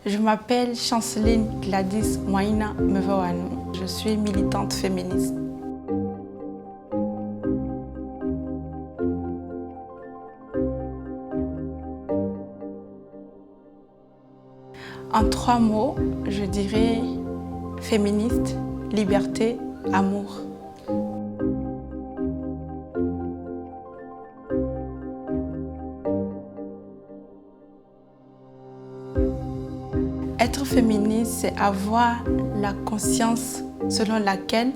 Je m'appelle Chanceline Gladys Moïna Mevoanou. Je suis militante féministe. En 3 mots, je dirais féministe, liberté, amour. Être féministe, c'est avoir la conscience selon laquelle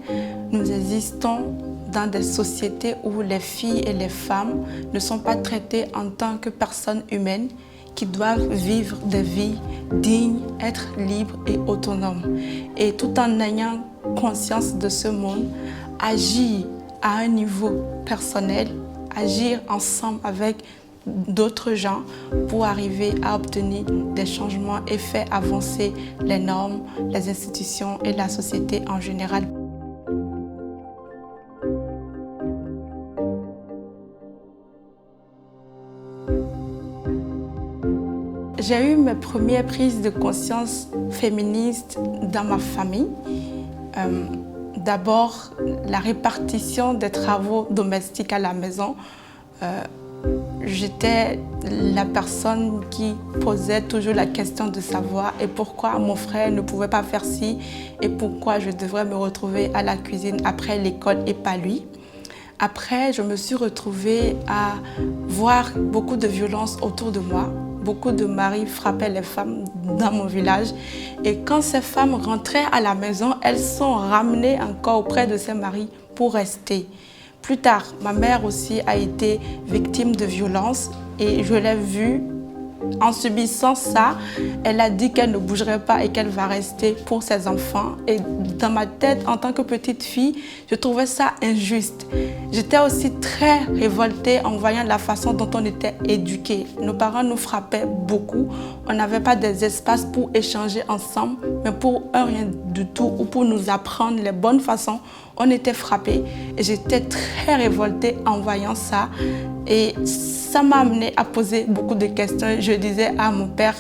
nous existons dans des sociétés où les filles et les femmes ne sont pas traitées en tant que personnes humaines qui doivent vivre des vies dignes, être libres et autonomes. Et tout en ayant conscience de ce monde, agir à un niveau personnel, agir ensemble avec d'autres gens pour arriver à obtenir des changements et faire avancer les normes, les institutions et la société en général. J'ai eu mes premières prises de conscience féministes dans ma famille. D'abord, la répartition des travaux domestiques à la maison. J'étais la personne qui posait toujours la question de savoir et pourquoi mon frère ne pouvait pas faire ci et pourquoi je devrais me retrouver à la cuisine après l'école et pas lui. Après, je me suis retrouvée à voir beaucoup de violences autour de moi. Beaucoup de maris frappaient les femmes dans mon village. Et quand ces femmes rentraient à la maison, elles sont ramenées encore auprès de ces maris pour rester. Plus tard, ma mère aussi a été victime de violences et je l'ai vue en subissant ça. Elle a dit qu'elle ne bougerait pas et qu'elle va rester pour ses enfants. Et dans ma tête, en tant que petite fille, je trouvais ça injuste. J'étais aussi très révoltée en voyant la façon dont on était éduqués. Nos parents nous frappaient beaucoup. On n'avait pas des espaces pour échanger ensemble, mais pour un rien du tout ou pour nous apprendre les bonnes façons, on était frappés. Et j'étais très révoltée en voyant ça. Et ça m'a amenée à poser beaucoup de questions. Je disais à mon père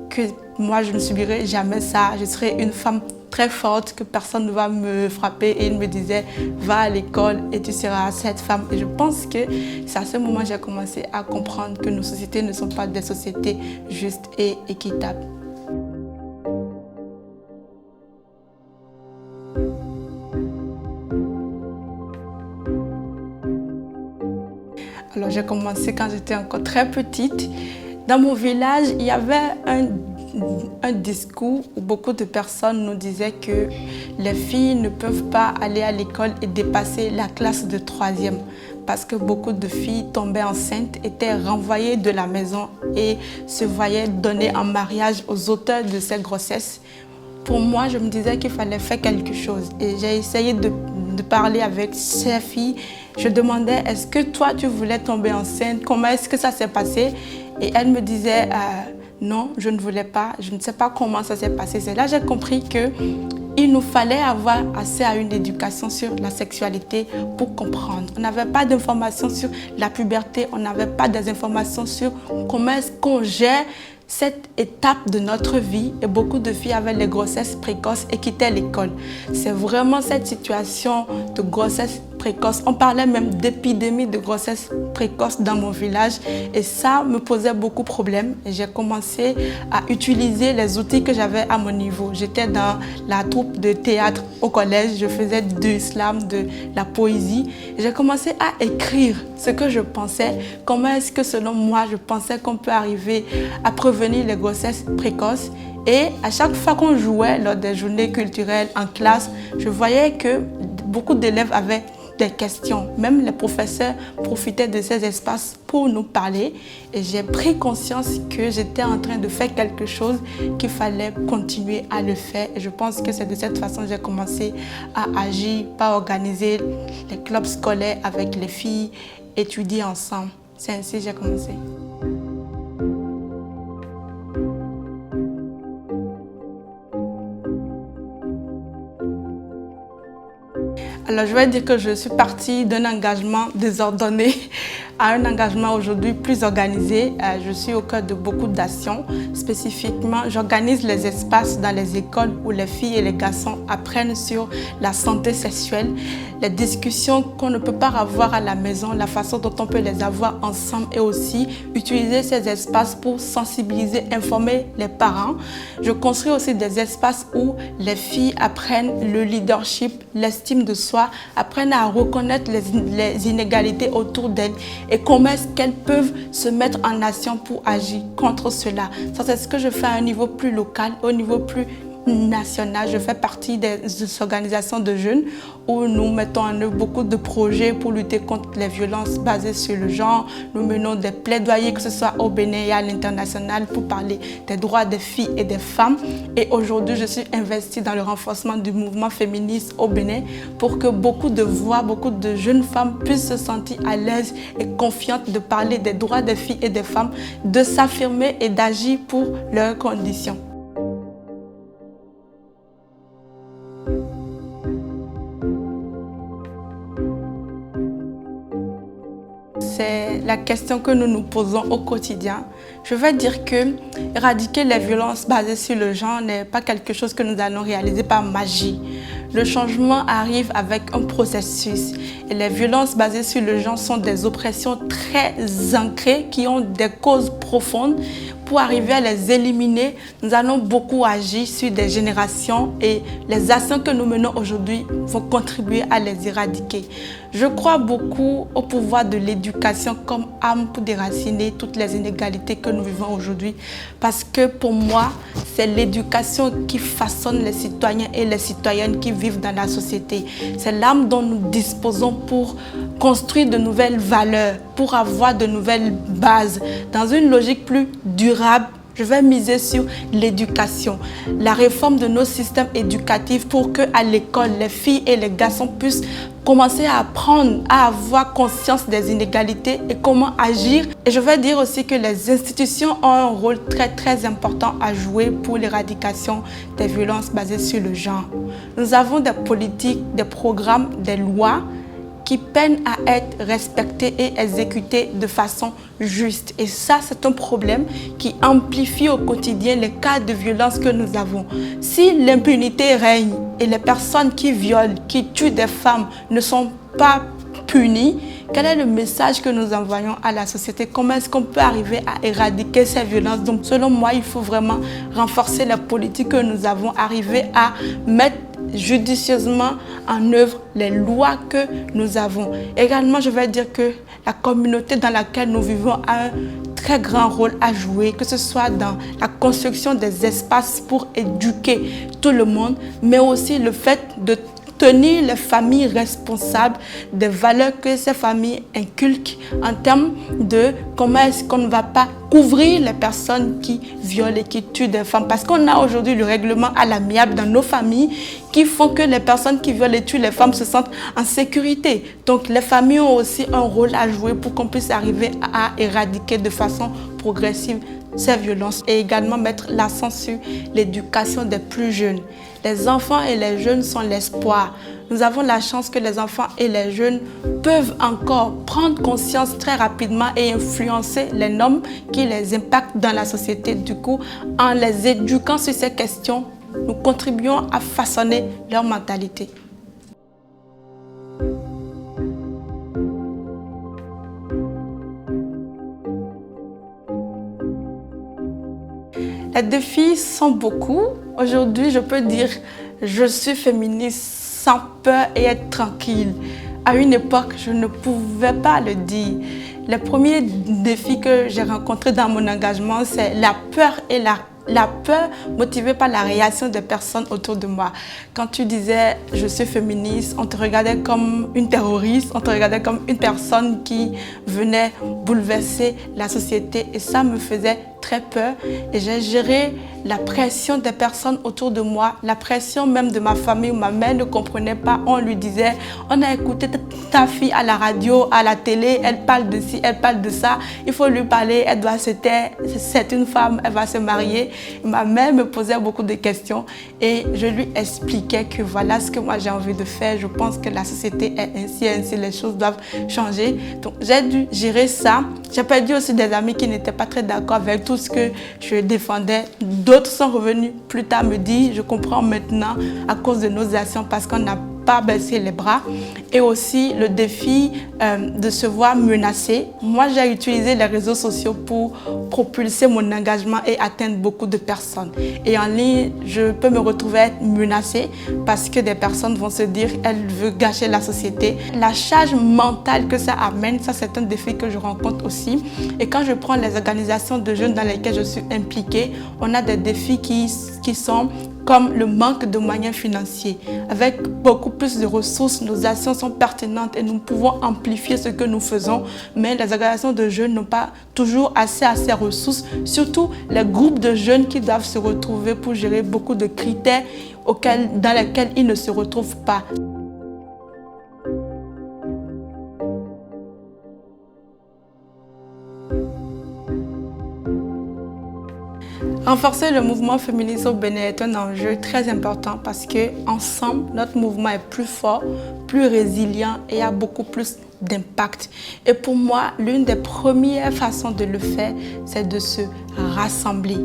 que moi, je ne subirai jamais ça. Je serai une femme très forte, que personne ne va me frapper. Et il me disait, va à l'école et tu seras cette femme. Et je pense que c'est à ce moment que j'ai commencé à comprendre que nos sociétés ne sont pas des sociétés justes et équitables. Alors j'ai commencé quand j'étais encore très petite. Dans mon village, il y avait un discours où beaucoup de personnes nous disaient que les filles ne peuvent pas aller à l'école et dépasser la classe de 3e parce que beaucoup de filles tombaient enceintes, étaient renvoyées de la maison et se voyaient donner en mariage aux auteurs de ces grossesses. Pour moi, je me disais qu'il fallait faire quelque chose et j'ai essayé de parler avec ces filles. Je demandais, est-ce que toi, tu voulais tomber enceinte? Comment est-ce que ça s'est passé? Et elles me disaient, non, je ne voulais pas. Je ne sais pas comment ça s'est passé. C'est là que j'ai compris qu'il nous fallait avoir accès à une éducation sur la sexualité pour comprendre. On n'avait pas d'informations sur la puberté. On n'avait pas des informations sur comment est-ce qu'on gère cette étape de notre vie. Et beaucoup de filles avaient les grossesses précoces et quittaient l'école. C'est vraiment cette situation de grossesse précoce. On parlait même d'épidémie de grossesse précoce dans mon village et ça me posait beaucoup de problèmes. Et j'ai commencé à utiliser les outils que j'avais à mon niveau. J'étais dans la troupe de théâtre au collège, je faisais du slam, de la poésie. J'ai commencé à écrire ce que je pensais, comment est-ce que selon moi je pensais qu'on peut arriver à prévenir les grossesses précoces. Et à chaque fois qu'on jouait lors des journées culturelles en classe, je voyais que beaucoup d'élèves avaient des questions. Même les professeurs profitaient de ces espaces pour nous parler. Et j'ai pris conscience que j'étais en train de faire quelque chose, qu'il fallait continuer à le faire. Et je pense que c'est de cette façon que j'ai commencé à agir, à organiser les clubs scolaires avec les filles, étudier ensemble. C'est ainsi que j'ai commencé. Alors, je vais dire que je suis partie d'un engagement désordonné à un engagement aujourd'hui plus organisé. Je suis au cœur de beaucoup d'actions. Spécifiquement, j'organise les espaces dans les écoles où les filles et les garçons apprennent sur la santé sexuelle, les discussions qu'on ne peut pas avoir à la maison, la façon dont on peut les avoir ensemble et aussi utiliser ces espaces pour sensibiliser, informer les parents. Je construis aussi des espaces où les filles apprennent le leadership, l'estime de soi, apprennent à reconnaître les inégalités autour d'elles et comment est-ce qu'elles peuvent se mettre en action pour agir contre cela. Ça, c'est ce que je fais à un niveau plus local, au niveau plus national. Je fais partie des organisations de jeunes où nous mettons en œuvre beaucoup de projets pour lutter contre les violences basées sur le genre. Nous menons des plaidoyers, que ce soit au Bénin et à l'international, pour parler des droits des filles et des femmes. Et aujourd'hui, je suis investie dans le renforcement du mouvement féministe au Bénin pour que beaucoup de voix, beaucoup de jeunes femmes puissent se sentir à l'aise et confiantes de parler des droits des filles et des femmes, de s'affirmer et d'agir pour leurs conditions. C'est la question que nous nous posons au quotidien. Je vais dire que éradiquer les violences basées sur le genre n'est pas quelque chose que nous allons réaliser par magie. Le changement arrive avec un processus. Et les violences basées sur le genre sont des oppressions très ancrées qui ont des causes profondes. Pour arriver à les éliminer, nous allons beaucoup agir sur des générations et les actions que nous menons aujourd'hui vont contribuer à les éradiquer. Je crois beaucoup au pouvoir de l'éducation comme arme pour déraciner toutes les inégalités que nous vivons aujourd'hui parce que pour moi, c'est l'éducation qui façonne les citoyens et les citoyennes qui vivent dans la société. C'est l'arme dont nous disposons pour construire de nouvelles valeurs, pour avoir de nouvelles bases dans une logique plus durable. Je vais miser sur l'éducation, la réforme de nos systèmes éducatifs pour qu'à l'école, les filles et les garçons puissent commencer à apprendre, à avoir conscience des inégalités et comment agir. Et je vais dire aussi que les institutions ont un rôle très important à jouer pour l'éradication des violences basées sur le genre. Nous avons des politiques, des programmes, des lois qui peinent à être respectées et exécutées de façon juste. Et ça, c'est un problème qui amplifie au quotidien les cas de violence que nous avons. Si l'impunité règne et les personnes qui violent, qui tuent des femmes ne sont pas punies, quel est le message que nous envoyons à la société? Comment est-ce qu'on peut arriver à éradiquer ces violences? Donc, selon moi, il faut vraiment renforcer la politique que nous avons, arriver à mettre judicieusement en œuvre les lois que nous avons. Également, je vais dire que la communauté dans laquelle nous vivons a un très grand rôle à jouer, que ce soit dans la construction des espaces pour éduquer tout le monde, mais aussi le fait de tenir les familles responsables des valeurs que ces familles inculquent en termes de comment est-ce qu'on ne va pas couvrir les personnes qui violent et qui tuent des femmes. Parce qu'on a aujourd'hui le règlement à l'amiable dans nos familles qui font que les personnes qui violent et tuent les femmes se sentent en sécurité. Donc les familles ont aussi un rôle à jouer pour qu'on puisse arriver à éradiquer de façon progressive ces violences et également mettre l'accent sur l'éducation des plus jeunes. Les enfants et les jeunes sont l'espoir. Nous avons la chance que les enfants et les jeunes peuvent encore prendre conscience très rapidement et influencer les normes qui les impactent dans la société. Du coup, en les éduquant sur ces questions, nous contribuons à façonner leur mentalité. Les défis sont beaucoup. Aujourd'hui, je peux dire je suis féministe sans peur et être tranquille. À une époque, je ne pouvais pas le dire. Les premiers défis que j'ai rencontrés dans mon engagement, c'est la peur et la peur motivée par la réaction des personnes autour de moi. Quand tu disais « je suis féministe », on te regardait comme une terroriste, on te regardait comme une personne qui venait bouleverser la société et ça me faisait très peur et j'ai géré la pression des personnes autour de moi, la pression même de ma famille où ma mère ne comprenait pas. On lui disait, on a écouté ta fille à la radio, à la télé, elle parle de ci, elle parle de ça, il faut lui parler, elle doit se taire, c'est une femme, elle va se marier. Ma mère me posait beaucoup de questions et je lui expliquais que voilà ce que moi j'ai envie de faire. Je pense que la société est ainsi, les choses doivent changer. Donc j'ai dû gérer ça. J'ai perdu aussi des amis qui n'étaient pas très d'accord avec tout ce que je défendais. D'autres sont revenus plus tard me dire, je comprends maintenant à cause de nos actions parce qu'on n'a pas baisser les bras, et aussi le défi de se voir menacé. Moi, j'ai utilisé les réseaux sociaux pour propulser mon engagement et atteindre beaucoup de personnes. Et en ligne, je peux me retrouver être menacée parce que des personnes vont se dire elle veut gâcher la société. La charge mentale que ça amène, ça c'est un défi que je rencontre aussi. Et quand je prends les organisations de jeunes dans lesquelles je suis impliquée, on a des défis qui sont comme le manque de moyens financiers. Avec beaucoup plus de ressources, nos actions sont pertinentes et nous pouvons amplifier ce que nous faisons, mais les organisations de jeunes n'ont pas toujours assez à ces ressources, surtout les groupes de jeunes qui doivent se retrouver pour gérer beaucoup de critères dans lesquels ils ne se retrouvent pas. Renforcer le mouvement féministe au Bénin est un enjeu très important parce que ensemble, notre mouvement est plus fort, plus résilient et a beaucoup plus d'impact. Et pour moi, l'une des premières façons de le faire, c'est de se rassembler.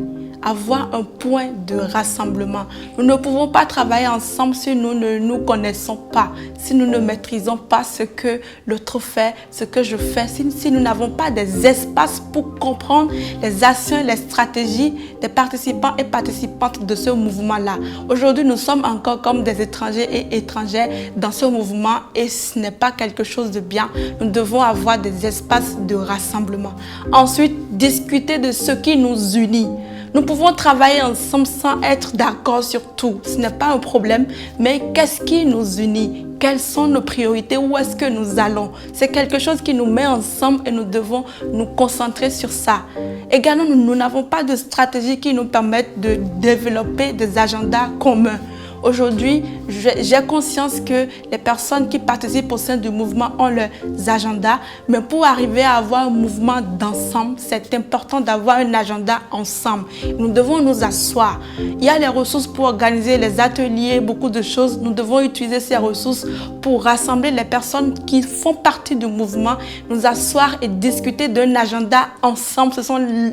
Avoir un point de rassemblement. Nous ne pouvons pas travailler ensemble si nous ne nous connaissons pas, si nous ne maîtrisons pas ce que l'autre fait, ce que je fais, si nous n'avons pas des espaces pour comprendre les actions et les stratégies des participants et participantes de ce mouvement-là. Aujourd'hui, nous sommes encore comme des étrangers et étrangères dans ce mouvement et ce n'est pas quelque chose de bien. Nous devons avoir des espaces de rassemblement. Ensuite, discuter de ce qui nous unit. Nous pouvons travailler ensemble sans être d'accord sur tout. Ce n'est pas un problème, mais qu'est-ce qui nous unit? Quelles sont nos priorités? Où est-ce que nous allons? C'est quelque chose qui nous met ensemble et nous devons nous concentrer sur ça. Également, nous n'avons pas de stratégie qui nous permette de développer des agendas communs. Aujourd'hui, j'ai conscience que les personnes qui participent au sein du mouvement ont leurs agendas, mais pour arriver à avoir un mouvement d'ensemble, c'est important d'avoir un agenda ensemble. Nous devons nous asseoir. Il y a les ressources pour organiser les ateliers, beaucoup de choses. Nous devons utiliser ces ressources pour rassembler les personnes qui font partie du mouvement, nous asseoir et discuter d'un agenda ensemble.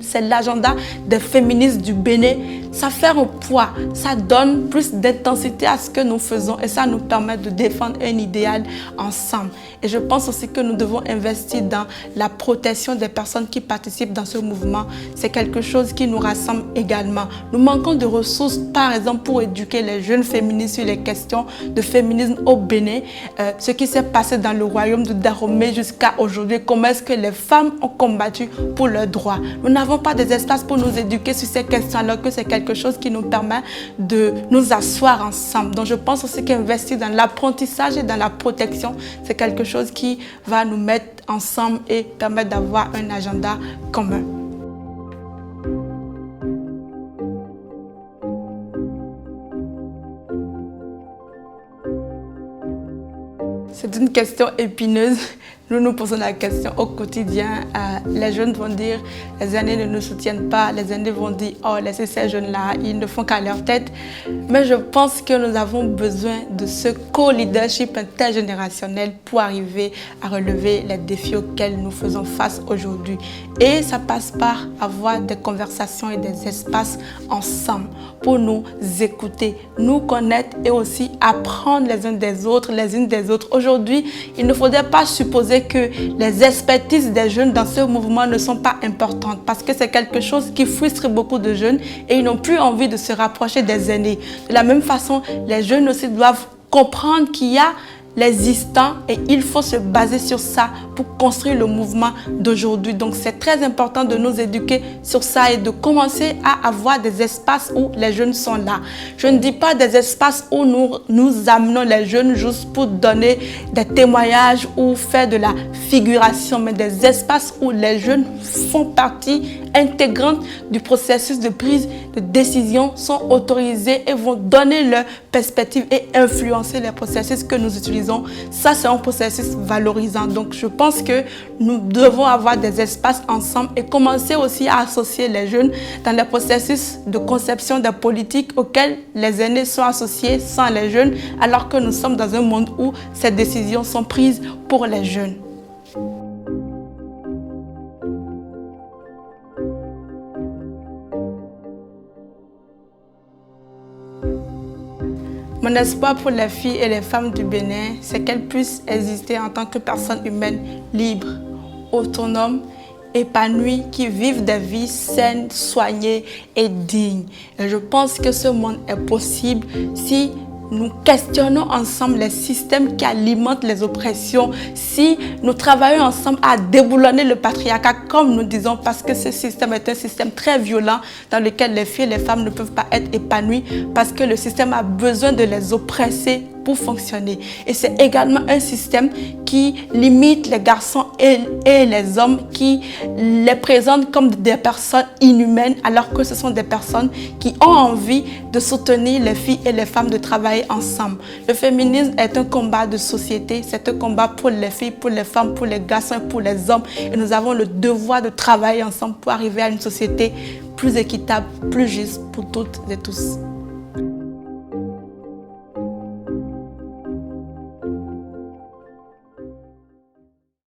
C'est l'agenda des féministes du Bénin. Ça fait un poids, ça donne plus d'intensité à ce que nous faisons et ça nous permet de défendre un idéal ensemble. Et je pense aussi que nous devons investir dans la protection des personnes qui participent dans ce mouvement. C'est quelque chose qui nous rassemble également. Nous manquons de ressources, par exemple, pour éduquer les jeunes féministes sur les questions de féminisme au Bénin. Ce qui s'est passé dans le royaume de Dahomey jusqu'à aujourd'hui, comment est-ce que les femmes ont combattu pour leurs droits. Nous n'avons pas des espaces pour nous éduquer sur ces questions alors que c'est quelque chose qui nous permet de nous asseoir ensemble. Donc je pense aussi qu'investir dans l'apprentissage et dans la protection, c'est quelque chose qui va nous mettre ensemble et permettre d'avoir un agenda commun. C'est une question épineuse. Nous nous posons la question au quotidien. Les jeunes vont dire, les aînés ne nous soutiennent pas. Les aînés vont dire, oh, laissez ces jeunes-là, ils ne font qu'à leur tête. Mais je pense que nous avons besoin de ce co-leadership intergénérationnel pour arriver à relever les défis auxquels nous faisons face aujourd'hui. Et ça passe par avoir des conversations et des espaces ensemble pour nous écouter, nous connaître et aussi apprendre les uns des autres, les unes des autres. Aujourd'hui, il ne faudrait pas supposer que les expertises des jeunes dans ce mouvement ne sont pas importantes parce que c'est quelque chose qui frustre beaucoup de jeunes et ils n'ont plus envie de se rapprocher des aînés. De la même façon, les jeunes aussi doivent comprendre qu'il y a l'existant et il faut se baser sur ça pour construire le mouvement d'aujourd'hui. Donc c'est très important de nous éduquer sur ça et de commencer à avoir des espaces où les jeunes sont là. Je ne dis pas des espaces où nous amenons les jeunes juste pour donner des témoignages ou faire de la figuration, mais des espaces où les jeunes font partie intégrante du processus de prise de décision, sont autorisés et vont donner leur perspective et influencer les processus que nous utilisons. Ça, c'est un processus valorisant. Donc, je pense que nous devons avoir des espaces ensemble et commencer aussi à associer les jeunes dans les processus de conception des politiques auxquels les aînés sont associés sans les jeunes, alors que nous sommes dans un monde où ces décisions sont prises pour les jeunes. Mon espoir pour les filles et les femmes du Bénin, c'est qu'elles puissent exister en tant que personnes humaines libres, autonomes, épanouies, qui vivent des vies saines, soignées et dignes. Et je pense que ce monde est possible si nous questionnons ensemble les systèmes qui alimentent les oppressions, si nous travaillons ensemble à déboulonner le patriarcat, comme nous disons, parce que ce système est un système très violent dans lequel les filles et les femmes ne peuvent pas être épanouies, parce que le système a besoin de les oppresser pour fonctionner. Et c'est également un système qui limite les garçons et les hommes, qui les présente comme des personnes inhumaines, alors que ce sont des personnes qui ont envie de soutenir les filles et les femmes, de travailler ensemble. Le féminisme est un combat de société, c'est un combat pour les filles, pour les femmes, pour les garçons et pour les hommes. Et nous avons le devoir de travailler ensemble pour arriver à une société plus équitable, plus juste pour toutes et tous.